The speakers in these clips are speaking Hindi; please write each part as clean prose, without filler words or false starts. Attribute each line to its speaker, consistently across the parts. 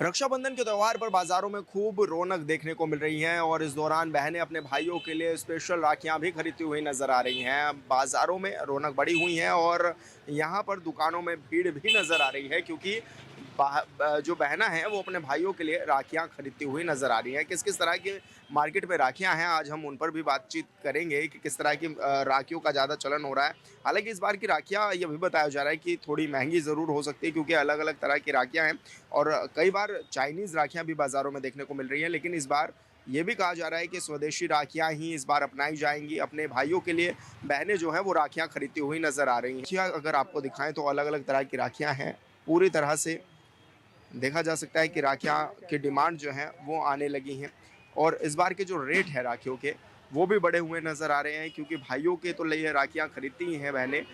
Speaker 1: रक्षाबंधन के त्यौहार पर बाजारों में खूब रौनक देखने को मिल रही है और इस दौरान बहनें अपने भाइयों के लिए स्पेशल राखियां भी खरीदती हुई नजर आ रही हैं। बाजारों में रौनक बढ़ी हुई है और यहाँ पर दुकानों में भीड़ भी नजर आ रही है क्योंकि जो बहना है वो अपने भाइयों के लिए राखियां खरीदती हुई नजर आ रही हैं। किस किस तरह की मार्केट में राखियां हैं, आज हम उन पर भी बातचीत करेंगे कि किस तरह की राखियों का ज़्यादा चलन हो रहा है। हालांकि इस बार की राखियां ये भी बताया जा रहा है कि थोड़ी महंगी ज़रूर हो सकती है क्योंकि अलग अलग तरह की राखियां हैं और कई बार चाइनीज़ राखियां भी बाज़ारों में देखने को मिल रही हैं। लेकिन इस बार ये भी कहा जा रहा है कि स्वदेशी राखियां ही इस बार अपनाई जाएंगी। अपने भाइयों के लिए बहनें जो हैं वो राखियां खरीदती हुई नज़र आ रही हैं। राखियां अगर आपको दिखाएं तो अलग अलग तरह की राखियां हैं। पूरी तरह से देखा जा सकता है कि राखियां की डिमांड जो है वो आने लगी हैं और इस बार के जो रेट है राखियों के वो भी बढ़े हुए नज़र आ रहे हैं क्योंकि भाइयों के तो लिए राखियां खरीदती ही हैं बहनें।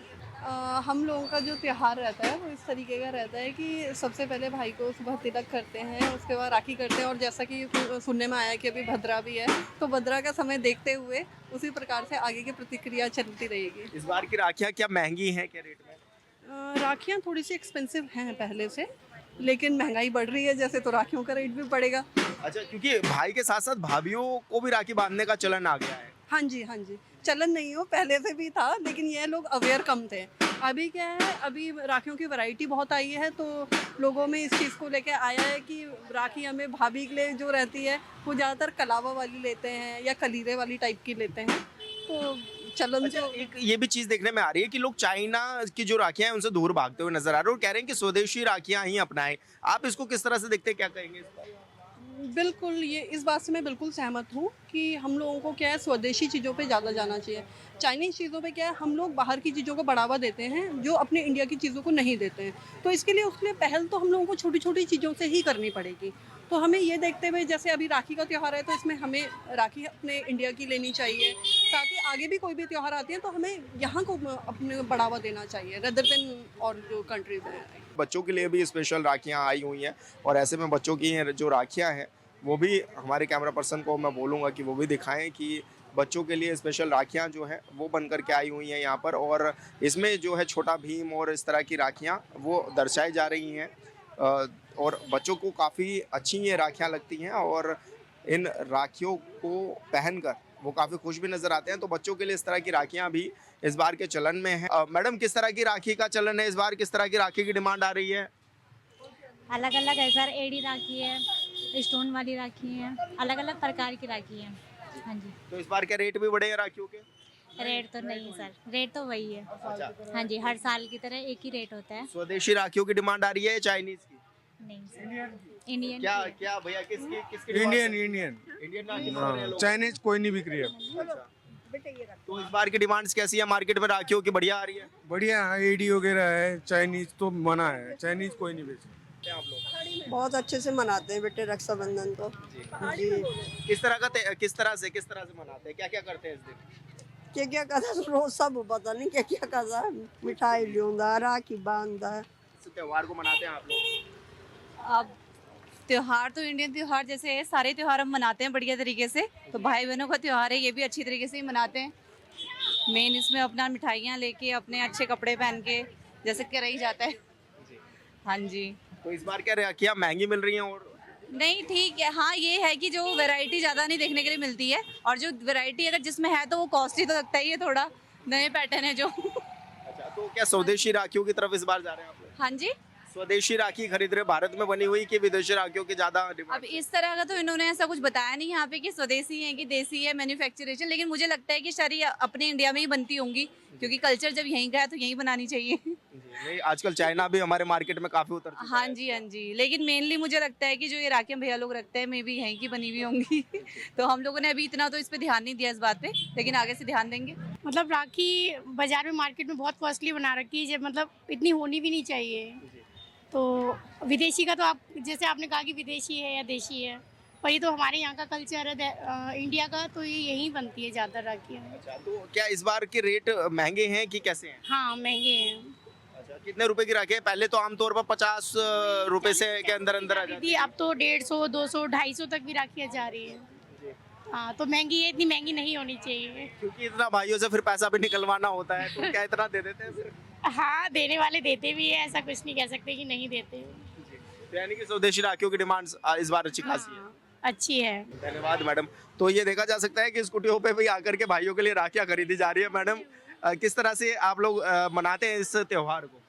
Speaker 2: हम लोगों का जो त्योहार रहता है वो इस तरीके का रहता है कि सबसे पहले भाई को सुबह तिलक करते हैं, उसके बाद राखी करते हैं और जैसा कि सुनने में आया कि अभी भद्रा भी है, तो भद्रा का समय देखते हुए उसी प्रकार से आगे की प्रतिक्रिया चलती रहेगी।
Speaker 1: इस बार की राखियां क्या महंगी हैं क्या रेट में?
Speaker 2: राखियाँ थोड़ी सी एक्सपेंसिव हैं पहले से, लेकिन महंगाई बढ़ रही है जैसे, तो राखियों का रेट भी बढ़ेगा।
Speaker 1: अच्छा, क्योंकि भाई के साथ साथ भाभियों को भी राखी बांधने का चलन आ गया है।
Speaker 2: हाँ जी, हाँ जी। चलन नहीं हो, पहले से भी था, लेकिन ये लोग अवेयर कम थे। अभी क्या है, अभी राखियों की वैरायटी बहुत आई है, तो लोगों में इस चीज़ को लेके आया है कि राखी हमें भाभी के लिए जो रहती है, वो ज़्यादातर कलावा वाली लेते हैं या कलीरे वाली टाइप की लेते हैं। तो चलन
Speaker 1: अच्छा,
Speaker 2: जो
Speaker 1: एक ये भी चीज देखने में आ रही है कि लोग चाइना की जो राखियां हैं उनसे दूर भागते हुए नजर आ रहे हैं और कह रहे हैं कि स्वदेशी राखियां ही अपनाएं। आप इसको किस तरह से देखते हैं, क्या कहेंगे इस पर?
Speaker 2: बिल्कुल, ये इस बात से मैं बिल्कुल सहमत हूँ कि हम लोगों को क्या है, स्वदेशी चीज़ों पे ज़्यादा जाना चाहिए। चाइनीज़ चीज़ों पे क्या है, हम लोग बाहर की चीज़ों को बढ़ावा देते हैं, जो अपने इंडिया की चीज़ों को नहीं देते हैं। तो उसके लिए पहल तो हम लोगों को छोटी-छोटी चीज़ों से ही करनी पड़ेगी। तो हमें ये देखते हुए, जैसे अभी राखी का त्योहार है, तो इसमें हमें राखी अपने इंडिया की लेनी चाहिए। साथ ही आगे भी कोई भी त्योहार आते हैं, तो हमें यहाँ को अपने बढ़ावा देना चाहिए रेदर देन और जो कंट्रीज़ हैं।
Speaker 1: बच्चों के लिए भी स्पेशल राखियां आई हुई हैं और ऐसे में बच्चों की जो राखियां हैं वो भी हमारे कैमरा पर्सन को मैं बोलूँगा कि वो भी दिखाएं कि बच्चों के लिए स्पेशल राखियां जो हैं वो बन करके आई हुई हैं यहाँ पर। और इसमें जो है छोटा भीम और इस तरह की राखियां वो दर्शाई जा रही हैं और बच्चों को काफ़ी अच्छी ये राखियां लगती हैं और इन राखियों को पहनकर वो काफ़ी खुश भी नज़र आते हैं। तो बच्चों के लिए इस तरह की राखियां भी इस बार के चलन में है। मैडम, किस तरह की राखी का चलन है इस बार, किस तरह की राखी की डिमांड आ रही है?
Speaker 3: अलग अलग है सर, एड़ी राखी है, स्टोन वाली राखी है, अलग अलग प्रकार की राखी है। हाँ जी।
Speaker 1: तो इस बार क्या रेट भी बढ़े हैं राखियों के?
Speaker 3: रेट तो नहीं सर, रेट तो वही है।
Speaker 1: अच्छा,
Speaker 3: हाँ जी, हर साल की तरह एक ही रेट होता है।
Speaker 1: स्वदेशी राखियों की डिमांड आ रही है या चाइनीज की?
Speaker 3: नहीं सर, इंडियन
Speaker 1: क्या
Speaker 3: की है।
Speaker 1: क्या भैया, किसकी किसकी
Speaker 4: इंडियन
Speaker 1: डिमांड
Speaker 4: इंडियन
Speaker 1: है? इंडियन राखी बना रहे हैं लोग।
Speaker 4: चाइनीज कोई नहीं बिक रही है।
Speaker 1: अच्छा, तो इस बार की डिमांड्स कैसी है मार्केट में राखियों की, बढ़िया आ रही है?
Speaker 4: बढ़िया है, एडी वगैरह है। चाइनीज तो मना है, चाइनीज कोई नहीं बेच रहा।
Speaker 1: आप लोग
Speaker 5: बहुत अच्छे से मनाते हैं बेटे रक्षाबंधन तो जी।
Speaker 1: किस तरह से मनाते हैं, क्या क्या करते हैं इस दिन?
Speaker 5: क्या करता है, रोज सब पता नहीं क्या क्या करता है। मिठाई लियोंदा, राखी बांधता है।
Speaker 1: इस त्योहार को मनाते हैं आप लोग?
Speaker 6: अब त्योहार तो इंडियन त्योहार जैसे है, सारे त्योहार हम मनाते हैं बढ़िया तरीके से। तो भाई बहनों का त्योहार है, ये भी अच्छी तरीके से ही मनाते हैं। मेन इसमें अपना मिठाइयाँ लेके, अपने अच्छे कपड़े पहन के जैसे कि रही जाता है। हाँ जी।
Speaker 1: तो इस बार क्या राखियाँ महंगी मिल रही हैं और
Speaker 6: नहीं, ठीक है। हाँ, ये है कि जो वैरायटी ज़्यादा नहीं देखने के लिए मिलती है, और जो वैरायटी अगर जिसमें है तो वो कॉस्टली तो लगता ही है थोड़ा। नए पैटर्न है जो।
Speaker 1: अच्छा, तो क्या स्वदेशी राखियों की तरफ इस बार जा रहे हैं आप लोग?
Speaker 6: हाँ जी।
Speaker 1: स्वदेशी राखी खरीद रहे, भारत में बनी हुई कि विदेशी राखियों की ज्यादा
Speaker 6: अब
Speaker 1: डिमांड?
Speaker 6: इस तरह का तो इन्होंने ऐसा कुछ बताया नहीं यहाँ पे कि स्वदेशी है कि देसी है मैन्युफैक्चरेशन, लेकिन मुझे लगता है कि शायद ये अपने इंडिया में ही बनती होंगी, क्योंकि कल्चर जब यहीं का है तो यहीं बनानी चाहिए।
Speaker 1: नहीं, आजकल चाइना भी हमारे मार्केट में काफी उतर चुका
Speaker 6: हाँ
Speaker 1: है।
Speaker 6: जी, हाँ जी। लेकिन मेनली मुझे लगता है कि जो ये राखियाँ भैया लोग रखते हैं, मे भी यहीं की बनी हुई होंगी। तो हम लोगों ने अभी इतना तो इस पे ध्यान नहीं दिया इस बात पे, लेकिन आगे से ध्यान देंगे।
Speaker 7: मतलब राखी बाजार में मार्केट में बहुत कॉस्टली बना रखी है, मतलब इतनी होनी भी नहीं चाहिए। तो विदेशी का तो आप जैसे आपने कहा कि विदेशी है या देशी है, पर ये तो हमारे यहाँ का कल्चर है इंडिया का, तो ये यहीं बनती है ज़्यादा राखियाँ।
Speaker 1: अच्छा, तो क्या इस बार के रेट महंगे हैं कि कैसे हैं?
Speaker 7: हाँ, महंगे हैं।
Speaker 1: अच्छा, कितने रुपए की राखी है? पहले तो आमतौर पर 50 रुपए से के अंदर अंदर आ जाती
Speaker 7: दीदी अब तो 150, 200, 250 तक भी राखियाँ जा रही है। हाँ, तो महंगी है, इतनी महंगी नहीं होनी चाहिए।
Speaker 1: क्योंकि इतना भाइयों से फिर पैसा भी निकलवाना होता है, तो क्या इतना दे देते हैं फिर?
Speaker 7: हाँ, देने वाले देते भी है, ऐसा कुछ नहीं कह सकते कि नहीं देते।
Speaker 1: तो यानी कि स्वदेशी राखियों की डिमांड इस बार अच्छी खासी है।
Speaker 7: हाँ, अच्छी है।
Speaker 1: धन्यवाद मैडम। तो ये देखा जा सकता है कि स्कूटियों पे भी आकर के भाइयों के लिए राखियां खरीदी जा रही है। मैडम किस तरह से आप लोग मनाते हैं इस त्योहार को?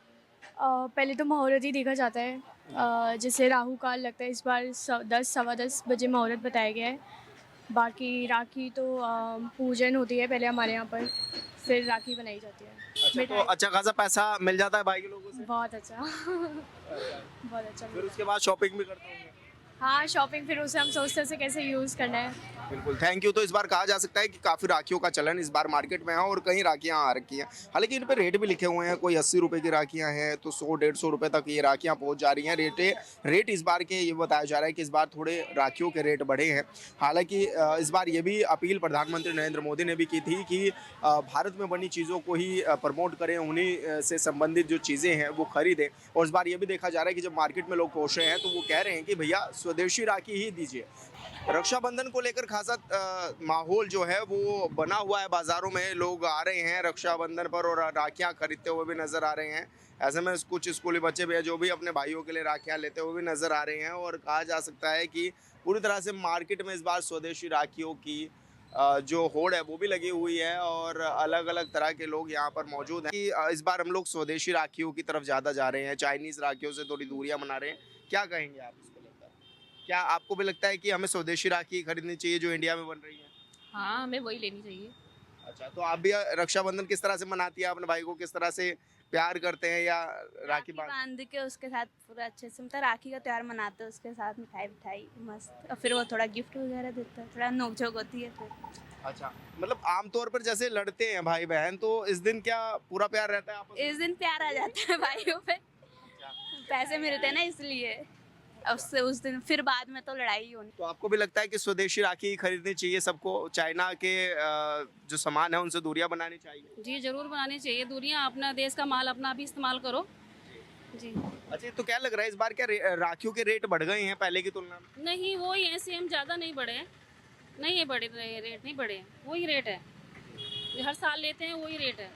Speaker 8: पहले तो मुहूर्त ही देखा जाता है, जैसे राहु काल लगता है। इस बार 10 सवा 10 बजे मुहूर्त बताया गया है। बाकी राखी तो पूजन होती है पहले हमारे यहाँ पर, फिर राखी बनाई जाती है।
Speaker 1: अच्छा, तो अच्छा खासा पैसा मिल जाता है भाई के लोगों से?
Speaker 8: बहुत अच्छा बहुत अच्छा
Speaker 1: फिर
Speaker 8: मिला।
Speaker 1: उसके बाद शॉपिंग भी करते होंगे?
Speaker 8: हाँ, शॉपिंग फिर उसे हम सोचते हैं उसे कैसे यूज़ करना है।
Speaker 1: बिल्कुल, थैंक यू। तो इस बार कहा जा सकता है कि काफ़ी राखियों का चलन इस बार मार्केट में है और कई राखियां आ रखी हैं। हालांकि इन पे रेट भी लिखे हुए हैं, कोई 80 रुपये की राखियां हैं तो 100-150 रुपये तक ये राखियां पहुंच जा रही हैं। रेट इस बार के ये बताया जा रहा है कि इस बार थोड़े राखियों के रेट बढ़े हैं। हालांकि इस बार ये भी अपील प्रधानमंत्री नरेंद्र मोदी ने भी की थी कि भारत में बनी चीज़ों को ही प्रमोट करें, उन्हीं से संबंधित जो चीज़ें हैं वो खरीदें। और इस बार ये भी देखा जा रहा है कि जब मार्केट में लोग पहुँच रहे हैं तो वो कह रहे हैं कि भैया स्वदेशी राखी ही दीजिए। रक्षाबंधन को लेकर खासा माहौल जो है वो बना हुआ है। बाज़ारों में लोग आ रहे हैं रक्षाबंधन पर और राखियां खरीदते हुए भी नज़र आ रहे हैं। ऐसे में कुछ स्कूली बच्चे भी हैं जो भी अपने भाइयों के लिए राखियां लेते हुए भी नज़र आ रहे हैं। और कहा जा सकता है कि पूरी तरह से मार्केट में इस बार स्वदेशी राखियों की जो होड़ है वो भी लगी हुई है और अलग अलग तरह के लोग यहाँ पर मौजूद हैं कि इस बार हम लोग स्वदेशी राखियों की तरफ ज़्यादा जा रहे हैं, चाइनीज़ राखियों से थोड़ी दूरियाँ बना रहे हैं। क्या कहेंगे आप इसको लेकर? क्या आपको भी लगता है कि हमें स्वदेशी राखी खरीदनी चाहिए जो इंडिया में बन रही है?
Speaker 9: हाँ, हमें वही लेनी चाहिए।
Speaker 1: अच्छा, तो आप भी रक्षाबंधन किस तरह से मनाती है? अपने भाई को किस तरह से प्यार करते हैं या राखी
Speaker 6: बांध के उसके साथ पूरा अच्छे से, मतलब राखी का त्योहार मनाते हैं, उसके साथ मिठाई मस्त, और फिर वो थोड़ा गिफ्ट वगैरह देता है, थोड़ा नोक-झोंक होती है फिर।
Speaker 1: अच्छा, मतलब आमतौर पर जैसे लड़ते हैं भाई बहन तो इस दिन क्या पूरा प्यार रहता है आपस में?
Speaker 6: इस दिन प्यार आ जाता है भाइयों पे, पैसे मिलते हैं ना इसलिए। उससे उस दिन फिर बाद में तो लड़ाई ही होनी।
Speaker 1: तो आपको भी लगता है कि स्वदेशी राखी खरीदनी चाहिए सबको, चाइना के जो सामान है उनसे दूरियां बनानी चाहिए?
Speaker 9: जी जरूर बनानी चाहिए दूरियां, अपना देश का माल अपना भी इस्तेमाल करो जी।
Speaker 1: अच्छा, तो क्या लग रहा है इस बार क्या राखियों के रेट बढ़ गए हैं पहले की तुलना में?
Speaker 9: नहीं, वो ही है सेम, ज़्यादा नहीं बढ़े हैं। नहीं है बढ़े, रेट नहीं बढ़े हैं, वही रेट है जो हर साल लेते हैं, वही रेट है।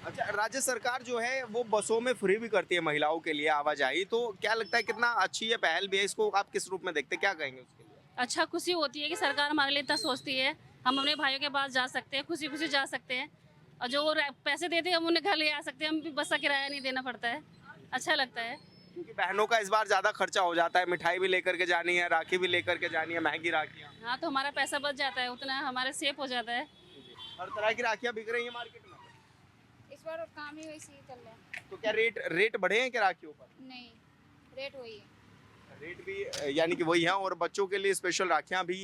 Speaker 1: अच्छा, राज्य सरकार जो है वो बसों में फ्री भी करती है महिलाओं के लिए आवाजाही, तो क्या लगता है कितना अच्छी है पहल भी है? इसको आप किस रूप में देखते हैं, क्या कहेंगे उसके लिए?
Speaker 9: अच्छा, खुशी होती है कि सरकार हमारे लिए इतना सोचती है, हम अपने भाइयों के पास जा सकते हैं, खुशी खुशी जा सकते हैं, और जो वो पैसे देते हैं हम उन्हें घर ले आ सकते हैं, हम भी बस का किराया नहीं देना पड़ता है। अच्छा लगता है
Speaker 1: क्योंकि बहनों का इस बार ज़्यादा खर्चा हो जाता है, मिठाई भी लेकर के जानी है, राखी भी लेकर के जानी है, महंगी राखियाँ।
Speaker 9: हाँ, तो हमारा पैसा बच जाता है, उतना हमारे सेफ हो जाता है।
Speaker 1: हर तरह की राखियाँ बिक रही है मार्केट में।
Speaker 3: इस बार काम ही वैसे ही चल रहा है।
Speaker 1: तो क्या रेट बढ़े हैं क्या राखियों पर?
Speaker 3: नहीं, रेट वही है।
Speaker 1: रेट भी यानी कि वही है। और बच्चों के लिए स्पेशल राखियाँ भी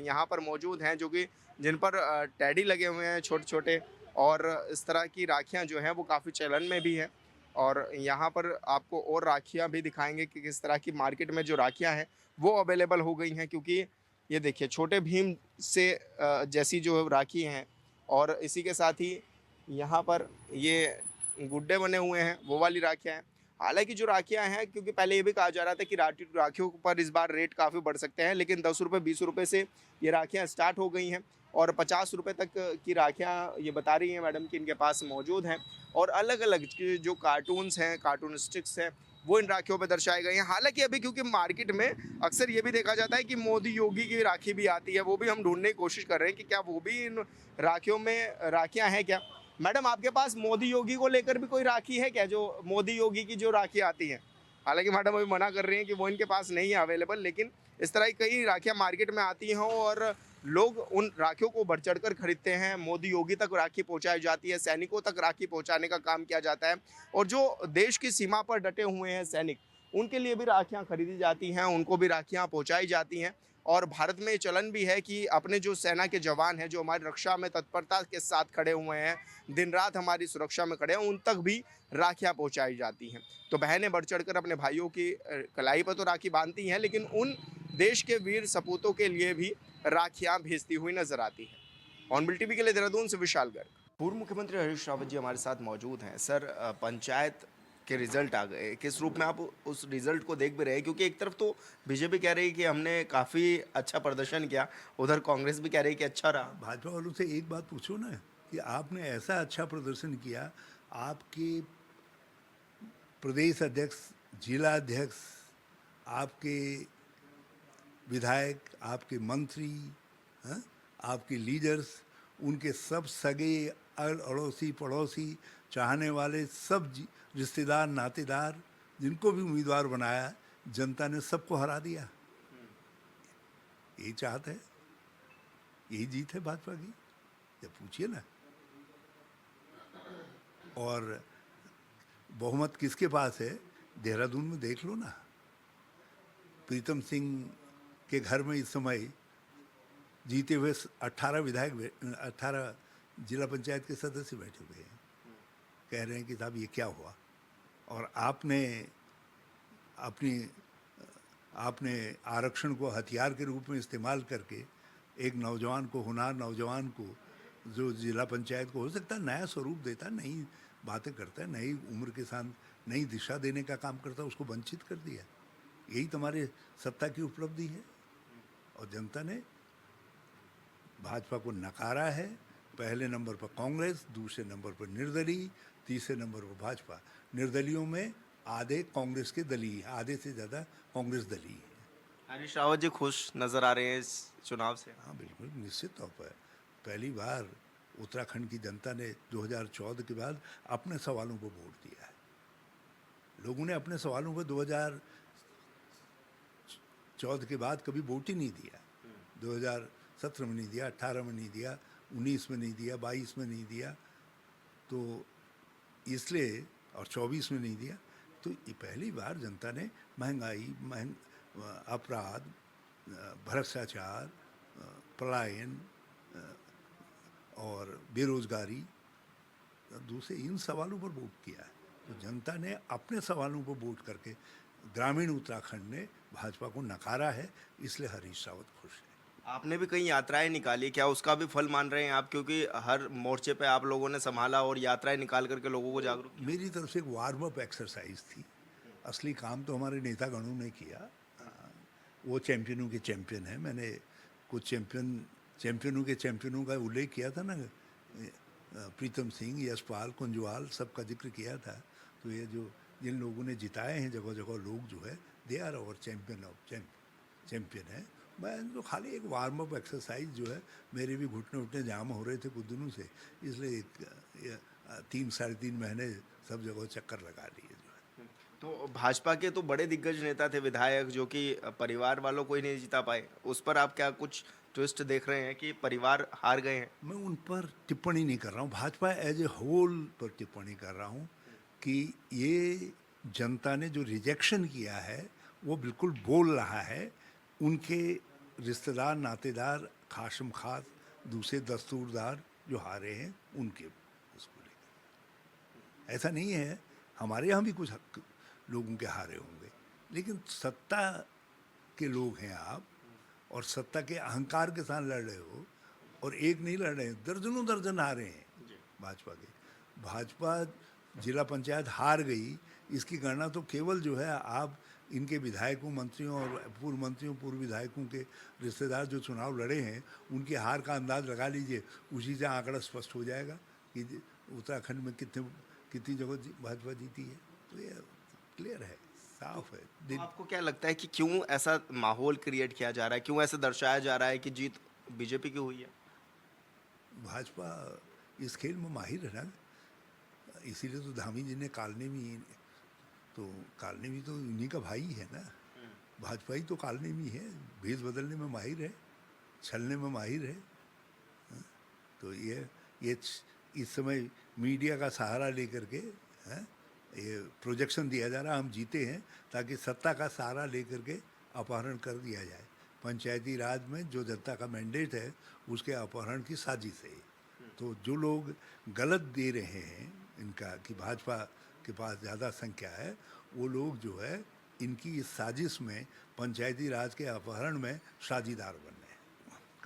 Speaker 1: यहाँ पर मौजूद हैं जो कि जिन पर टैडी लगे हुए हैं छोटे छोटे, और इस तरह की राखियाँ जो हैं वो काफ़ी चलन में भी है। और यहाँ पर आपको और राखियाँ भी दिखाएंगे कि किस तरह की मार्केट में जो राखियाँ हैं वो अवेलेबल हो गई हैं। क्योंकि ये देखिए छोटे भीम से जैसी जो राखी हैं, और इसी के साथ ही यहाँ पर ये गुड्डे बने हुए हैं वो वाली राखियाँ हैं। हालांकि जो राखियाँ हैं, क्योंकि पहले ये भी कहा जा रहा था कि राखियों पर इस बार रेट काफ़ी बढ़ सकते हैं, लेकिन 10 रुपये 20 रुपये से ये राखियाँ स्टार्ट हो गई हैं और 50 रुपये तक की राखियाँ ये बता रही हैं मैडम कि इनके पास मौजूद हैं। और अलग अलग जो कार्टून्स हैं, कार्टून स्टिक्स हैं, वो इन राखियों पे दर्शाए गए हैं। हालांकि अभी क्योंकि मार्केट में अक्सर ये भी देखा जाता है कि मोदी योगी की राखी भी आती है, वो भी हम ढूंढने की कोशिश कर रहे हैं कि क्या वो भी इन राखियों में राखियाँ हैं क्या। मैडम, आपके पास मोदी योगी को लेकर भी कोई राखी है क्या, जो मोदी योगी की जो राखी आती है? हालांकि मैडम अभी मना कर रही हैं कि वो इनके पास नहीं है अवेलेबल, लेकिन इस तरह की कई राखियाँ मार्केट में आती हैं और लोग उन राखियों को बढ़ चढ़ कर खरीदते हैं। मोदी योगी तक राखी पहुंचाई जाती है, सैनिकों तक राखी पहुंचाने का काम किया जाता है, और जो देश की सीमा पर डटे हुए हैं सैनिक, उनके लिए भी राखियां खरीदी जाती हैं, उनको भी राखियां पहुंचाई जाती हैं। और भारत में ये चलन भी है कि अपने जो सेना के जवान हैं जो हमारी रक्षा में तत्परता के साथ खड़े हुए हैं, दिन रात हमारी सुरक्षा में खड़े हैं, उन तक भी राखियां पहुंचाई जाती हैं। तो बहनें बढ़ चढ़ कर अपने भाइयों की कलाई पर तो राखी बांधती हैं, लेकिन उन देश के वीर सपूतों के लिए भी राखियां भेजती हुई नजर आती है। ऑनबिल टीवी के लिए देहरादून से विशाल गर्ग। पूर्व मुख्यमंत्री हरीश रावत जी हमारे साथ मौजूद हैं। सर, पंचायत के रिजल्ट आ गए, किस रूप में आप उस रिजल्ट को देख भी रहे हैं? क्योंकि एक तरफ तो बीजेपी कह रही है कि हमने काफ़ी अच्छा प्रदर्शन किया, उधर कांग्रेस भी कह रही है कि अच्छा रहा।
Speaker 10: भाजपा वालों से एक बात पूछो ना कि आपने ऐसा अच्छा प्रदर्शन किया, आपके प्रदेश अध्यक्ष, जिला अध्यक्ष, आपके विधायक, आपके मंत्री, हाँ, आपके लीडर्स, उनके सब सगे अड़ोसी पड़ोसी, चाहने वाले, सब रिश्तेदार नातेदार, जिनको भी उम्मीदवार बनाया, जनता ने सबको हरा दिया। यही चाहत है, यही जीत है भाजपा की, जब पूछिए ना। और बहुमत किसके पास है, देहरादून में देख लो ना। प्रीतम सिंह के घर में इस समय जीते हुए 18 जिला पंचायत के सदस्य बैठे हुए हैं, कह रहे हैं कि साहब ये क्या हुआ। और आपने आरक्षण को हथियार के रूप में इस्तेमाल करके एक नौजवान को, होनहार नौजवान को, जो जिला पंचायत को हो सकता है नया स्वरूप देता, नई बातें करता है, नई उम्र के साथ नई दिशा देने का काम करता है, उसको वंचित कर दिया। यही तुम्हारे सत्ता की उपलब्धि है। और जनता ने भाजपा को नकारा है। पहले नंबर पर कांग्रेस, दूसरे नंबर पर निर्दलीय, तीसरे नंबर पर भाजपा। निर्दलियों में आधे कांग्रेस के दलीय, आधे से ज़्यादा कांग्रेस दलीय है।
Speaker 1: हरीश रावत जी खुश नजर आ रहे हैं इस चुनाव से?
Speaker 10: हाँ बिल्कुल, निश्चित तौर पर पहली बार उत्तराखंड की जनता ने 2014 के बाद अपने सवालों को वोट दिया है। लोगों ने अपने सवालों पर 2014 के बाद कभी वोट ही नहीं दिया। 2017 में नहीं दिया, 18 में नहीं दिया, 19 में नहीं दिया, 22 में नहीं दिया, तो इसलिए, और 24 में नहीं दिया। तो ये पहली बार जनता ने महंगाई, अपराध, भ्रष्टाचार, पलायन और बेरोजगारी, दूसरे इन सवालों पर वोट किया है। तो जनता ने अपने सवालों पर वोट करके ग्रामीण उत्तराखंड ने भाजपा को नकारा है, इसलिए हरीश रावत खुश है।
Speaker 1: आपने भी कई यात्राएं निकाली, क्या उसका भी फल मान रहे हैं आप? क्योंकि हर मोर्चे पे आप लोगों ने संभाला और यात्राएं निकाल करके लोगों को जागरूक किया।
Speaker 10: मेरी तरफ से एक वार्म अप एक्सरसाइज थी। असली काम तो हमारे नेतागणों ने किया। वो चैंपियनों के चैंपियन हैं। मैंने कुछ चैंपियनों के चैंपियनों का उल्लेख किया था ना, प्रीतम सिंह, यशपाल, कुंजवाल, सबका जिक्र किया था। तो ये जो जिन लोगों ने जिताए हैं जगह जगह लोग, जो है दे आर आवर चैंपियन है। मैं तो खाली एक वार्म अप एक्सरसाइज जो है, मेरे भी घुटने जाम हो रहे थे कुछ दिनों से, इसलिए 3-3.5 महीने सब जगह चक्कर लगा लिए जो है।
Speaker 1: तो भाजपा के तो बड़े दिग्गज नेता थे, विधायक, जो कि परिवार वालों को ही नहीं जिता पाए। उस पर आप क्या कुछ ट्विस्ट देख रहे हैं कि परिवार हार गए हैं?
Speaker 10: मैं उन पर टिप्पणी नहीं कर रहा हूँ, भाजपा एज ए होल पर टिप्पणी कर रहा हूँ कि ये जनता ने जो रिजेक्शन किया है वो बिल्कुल बोल रहा है। उनके रिश्तेदार, नातेदार, खासम खास दूसरे दस्तूरदार जो हारे हैं, उनके उसको लेकर। ऐसा नहीं है, हमारे यहाँ भी कुछ लोगों के हारे होंगे, लेकिन सत्ता के लोग हैं आप, और सत्ता के अहंकार के साथ लड़ रहे हो, और एक नहीं लड़ रहे हैं, दर्जनों दर्जन हारे हैं भाजपा के। भाजपा जिला पंचायत हार गई, इसकी गणना तो केवल जो है आप इनके विधायकों, मंत्रियों और पूर्व मंत्रियों, पूर्व विधायकों के रिश्तेदार जो चुनाव लड़े हैं, उनकी हार का अंदाज लगा लीजिए, उसी से आंकड़ा स्पष्ट हो जाएगा कि उत्तराखंड में कितनी जगह भाजपा जीती है। तो ये क्लियर है, साफ है।
Speaker 1: तो आपको क्या लगता है कि क्यों ऐसा माहौल क्रिएट किया जा रहा है, क्यों ऐसा दर्शाया जा रहा है कि जीत बीजेपी की हुई है?
Speaker 10: भाजपा इस खेल में माहिर है ना, इसीलिए तो धामी जी ने कालनेमी तो उन्हीं का भाई है ना। भाजपा ही तो कालनेमी है, भेष बदलने में माहिर है, छलने में माहिर है। तो ये इस समय मीडिया का सहारा लेकर के ये प्रोजेक्शन दिया जा रहा है, हम जीते हैं, ताकि सत्ता का सहारा लेकर के अपहरण कर दिया जाए। पंचायती राज में जो जनता का मैंडेट है, उसके अपहरण की साजिश है। तो जो लोग गलत दे रहे हैं इनका कि भाजपा के पास ज़्यादा संख्या है, वो लोग जो है इनकी इस साजिश में, पंचायती राज के अपहरण में साझीदार बन रहे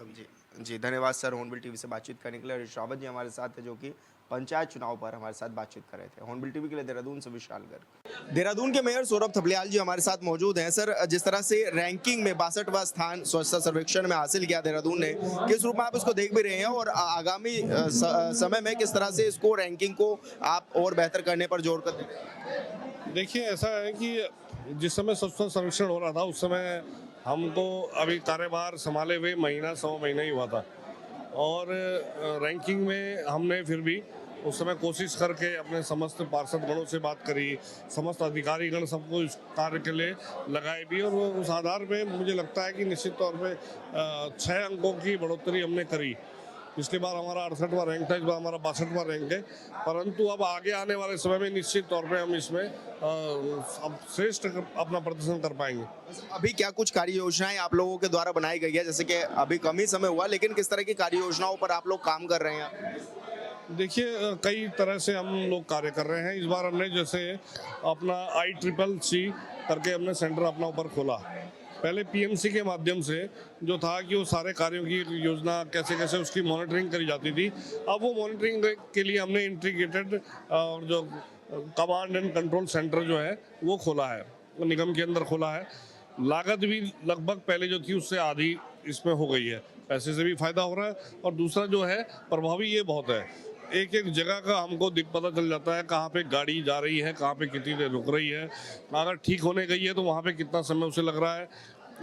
Speaker 10: हैं।
Speaker 1: जी धन्यवाद सर, हॉर्नबिल टीवी से बातचीत करने के लिए। हरीश रावत जी हमारे साथ है, जो कि पंचायत चुनाव पर हमारे साथ बातचीत कर रहे थे। हॉर्नबिल टीवी के लिए देहरादून से विशाल गर्ग। देहरादून के मेयर सौरभ थपलियाल जी हमारे साथ मौजूद हैं। सर, जिस तरह से रैंकिंग में 62वां स्थान स्वच्छता सर्वेक्षण में हासिल किया देहरादून ने, किस रूप में आप इसको देख भी रहे हैं, और आगामी समय में किस तरह से इसको रैंकिंग को आप और बेहतर करने पर जोर कर दें?
Speaker 11: देखिए ऐसा है कि जिस समय स्वच्छता सर्वेक्षण हो रहा था उस समय हमको अभी कार्यभार संभाले हुए महीना 100 महीना ही हुआ था और रैंकिंग में हमने फिर भी उस समय कोशिश करके अपने समस्त पार्षद गणों से बात करी, समस्त अधिकारीगण सबको इस कार्य के लिए लगाए भी और उस आधार पे मुझे लगता है कि निश्चित तौर पे 6 अंकों की बढ़ोतरी हमने करी। पिछली बार हमारा 68वां रैंक था, इस बार हमारा 62वां रैंक है, परंतु अब आगे आने वाले समय में निश्चित तौर पे हम इसमें अब श्रेष्ठ अपना प्रदर्शन कर पाएंगे।
Speaker 1: अभी क्या कुछ कार्य योजनाएं आप लोगों के द्वारा बनाई गई है, जैसे कि अभी कम ही समय हुआ, लेकिन किस तरह की कार्य योजनाओं पर आप लोग काम कर रहे हैं?
Speaker 11: देखिए कई तरह से हम लोग कार्य कर रहे हैं। इस बार हमने जैसे अपना ICCC करके हमने सेंटर अपना ऊपर खोला। पहले PMC के माध्यम से जो था कि वो सारे कार्यों की योजना कैसे कैसे उसकी मॉनिटरिंग करी जाती थी, अब वो मॉनिटरिंग के लिए हमने इंटीग्रेटेड और जो कमांड एंड कंट्रोल सेंटर जो है वो खोला है, वो निगम के अंदर खोला है। लागत भी लगभग पहले जो थी उससे आधी इसमें हो गई है, पैसे से भी फायदा हो रहा है और दूसरा जो है प्रभावी ये बहुत है, एक एक जगह का हमको दिख पता चल जाता है कहाँ पे गाड़ी जा रही है, कहाँ पे कितनी देर रुक रही है, अगर ठीक होने गई है तो वहाँ पे कितना समय उसे लग रहा है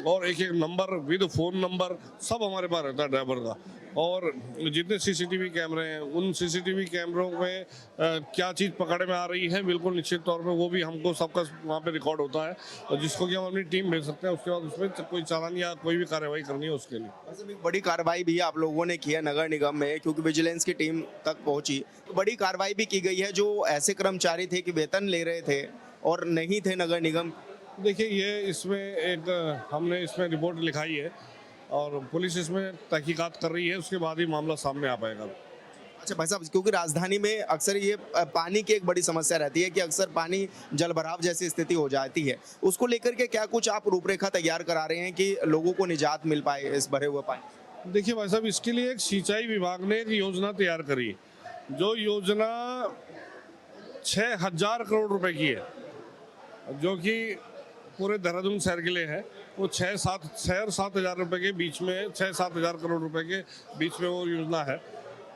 Speaker 11: और एक एक नंबर विद फ़ोन नंबर सब हमारे पास रहता है ड्राइवर का। और जितने CCTV कैमरे हैं उन CCTV कैमरों में क्या चीज़ पकड़े में आ रही है बिल्कुल निश्चित तौर पे वो भी हमको सबका वहाँ पे रिकॉर्ड होता है और जिसको कि हम अपनी टीम भेज सकते हैं, उसके बाद उसमें कोई चालान या कोई भी कार्रवाई करनी है उसके लिए।
Speaker 1: वैसे एक बड़ी कार्रवाई भी आप लोगों ने की है नगर निगम में, क्योंकि विजिलेंस की टीम तक पहुंची तो बड़ी कार्रवाई भी की गई है जो ऐसे कर्मचारी थे कि वेतन ले रहे थे और नहीं थे नगर निगम।
Speaker 11: देखिए ये इसमें एक हमने इसमें रिपोर्ट लिखाई है और पुलिस इसमें तहकीकात कर रही है, उसके बाद ही मामला सामने आ पाएगा।
Speaker 1: अच्छा भाई साहब, क्योंकि राजधानी में अक्सर ये पानी की एक बड़ी समस्या रहती है कि अक्सर पानी जल भराव जैसी स्थिति हो जाती है, उसको लेकर के क्या कुछ आप रूपरेखा तैयार करा रहे हैं कि लोगों को निजात मिल पाए इस भरे हुए पानी?
Speaker 11: देखिए भाई साहब, इसके लिए एक सिंचाई विभाग ने एक योजना तैयार करी, जो योजना 6,000 करोड़ रुपए की है, जो कि पूरे देहरादून शहर के लिए है। वो 6-7 हज़ार रुपये के बीच में 6-7 हज़ार करोड़ रुपए के बीच में वो योजना है।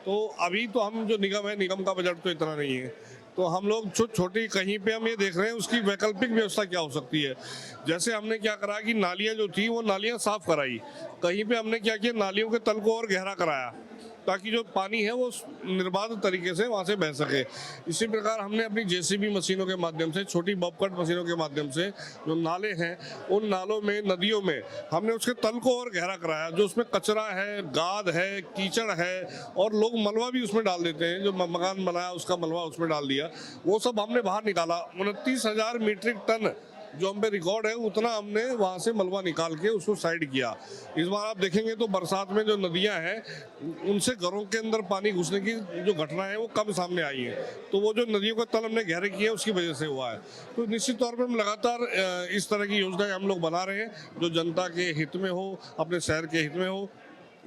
Speaker 11: तो अभी तो हम जो निगम है, निगम का बजट तो इतना नहीं है, तो हम लोग छोटी कहीं पे हम ये देख रहे हैं उसकी वैकल्पिक व्यवस्था क्या हो सकती है। जैसे हमने क्या करा कि नालियाँ जो थी वो नालियाँ साफ कराई, कहीं पे हमने क्या किया नालियों के तल को और गहरा कराया ताकि जो पानी है वो निर्बाध तरीके से वहाँ से बह सके। इसी प्रकार हमने अपनी JCB मशीनों के माध्यम से, छोटी बॉबकट मशीनों के माध्यम से जो नाले हैं उन नालों में, नदियों में हमने उसके तल को और गहरा कराया। जो उसमें कचरा है, गाद है, कीचड़ है और लोग मलबा भी उसमें डाल देते हैं, जो मकान बनाया उसका मलबा उसमें डाल दिया, वो सब हमने बाहर निकाला। 29,000 मीट्रिक टन जो हम पे रिकॉर्ड है उतना हमने वहाँ से मलबा निकाल के उसको साइड किया। इस बार आप देखेंगे तो बरसात में जो नदियाँ हैं उनसे घरों के अंदर पानी घुसने की जो घटना है वो कम सामने आई है, तो वो जो नदियों का तल हमने गहरे किए उसकी वजह से हुआ है। तो निश्चित तौर पर हम लगातार इस तरह की योजनाएं हम लोग बना रहे हैं जो जनता के हित में हो, अपने शहर के हित में हो।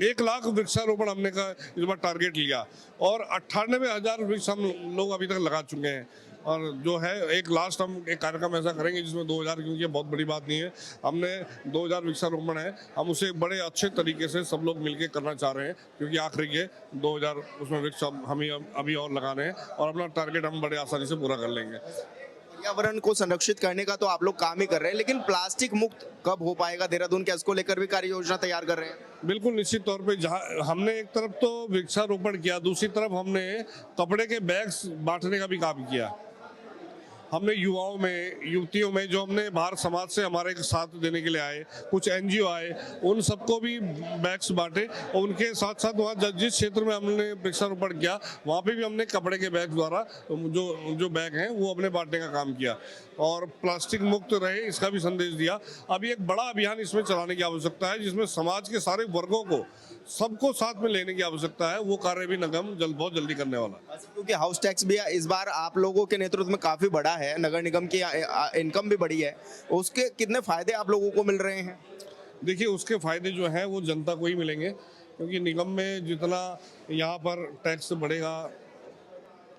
Speaker 11: 1 लाख वृक्षारोपण हमने का इस बार टारगेट लिया और 98,000 वृक्ष हम लोग अभी तक लगा चुके हैं। और जो है एक लास्ट हम एक कार्यक्रम ऐसा करेंगे जिसमें 2000, क्योंकि ये बहुत बड़ी बात नहीं है, हमने 2000 वृक्षारोपण है, हम उसे बड़े अच्छे तरीके से सब लोग मिलके करना चाह रहे हैं, क्योंकि आखिरी के 2000 उसमें वृक्ष हम ही अभी और लगाने हैं और अपना टारगेट हम बड़े आसानी से पूरा कर लेंगे।
Speaker 1: पर्यावरण को संरक्षित करने का तो आप लोग काम ही कर रहे हैं, लेकिन प्लास्टिक मुक्त कब हो पाएगा देहरादून के, इसको लेकर भी कार्य योजना तैयार कर रहे हैं?
Speaker 11: बिल्कुल निश्चित तौर पे, जहाँ हमने एक तरफ तो वृक्षारोपण किया, दूसरी तरफ हमने कपड़े के बैग्स बांटने का भी काम किया। हमने युवाओं में, युवतियों में जो हमने बाहर समाज से हमारे साथ देने के लिए आए, कुछ NGO आए, उन सबको भी बैग्स बांटे और उनके साथ साथ वहाँ जिस क्षेत्र में हमने वृक्षारोपण किया वहाँ पे भी हमने कपड़े के बैग द्वारा जो बैग हैं वो अपने बांटने का काम किया और प्लास्टिक मुक्त रहे इसका भी संदेश दिया। अभी एक बड़ा अभियान इसमें चलाने की आवश्यकता है जिसमें समाज के सारे वर्गों को, सबको साथ में लेने की आवश्यकता है। वो कार्य भी निगम बहुत जल्दी करने वाला है,
Speaker 1: क्योंकि हाउस टैक्स भी इस बार आप लोगों के नेतृत्व में काफी बड़ा है, नगर निगम की इनकम भी बड़ी है, उसके कितने फायदे आप लोगों को मिल रहे हैं?
Speaker 11: देखिए उसके फायदे जो हैं वो जनता को ही मिलेंगे, क्योंकि निगम में जितना यहाँ पर टैक्स बढ़ेगा,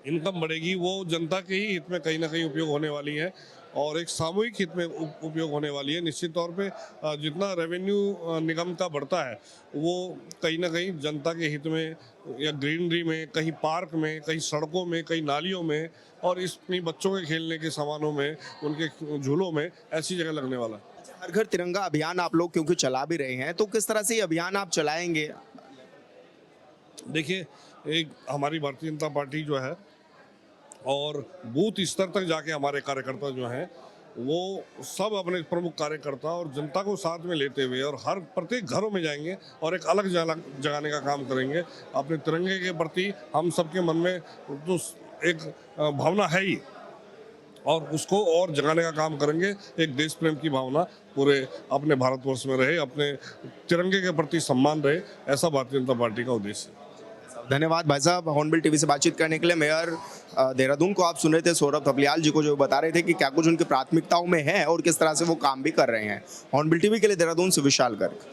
Speaker 11: इनकम बढ़ेगी, वो जनता के ही हित में कहीं ना कहीं उपयोग होने वाली है। और एक सामूहिक हित में उपयोग होने वाली है। निश्चित तौर पे जितना रेवेन्यू निगम का बढ़ता है वो कहीं ना कहीं जनता के हित में या ग्रीनरी में, कहीं पार्क में, कहीं सड़कों में, कहीं नालियों में और अपनी बच्चों के खेलने के सामानों में, उनके झूलों में ऐसी जगह लगने वाला है।
Speaker 1: हर घर तिरंगा अभियान आप लोग क्योंकि चला भी रहे हैं, तो किस तरह से ये अभियान आप चलाएंगे?
Speaker 11: देखिए, एक हमारी भारतीय जनता पार्टी जो है और बूथ स्तर तक जाके हमारे कार्यकर्ता जो हैं वो सब अपने प्रमुख कार्यकर्ता और जनता को साथ में लेते हुए और हर प्रत्येक घरों में जाएंगे और एक अलग जगाने का काम करेंगे। अपने तिरंगे के प्रति हम सबके मन में तो एक भावना है ही और उसको और जगाने का काम करेंगे। एक देश प्रेम की भावना पूरे अपने भारतवर्ष में रहे, अपने तिरंगे के प्रति सम्मान रहे, ऐसा भारतीय जनता पार्टी का उद्देश्य है।
Speaker 1: धन्यवाद भाई साहब, हॉर्नबिल टीवी से बातचीत करने के लिए। मेयर देहरादून को आप सुन रहे थे सौरभ थपलियाल जी को, जो बता रहे थे कि क्या कुछ उनकी प्राथमिकताओं में है और किस तरह से वो काम भी कर रहे हैं। हॉर्नबिल टीवी के लिए देहरादून से विशाल गर्ग।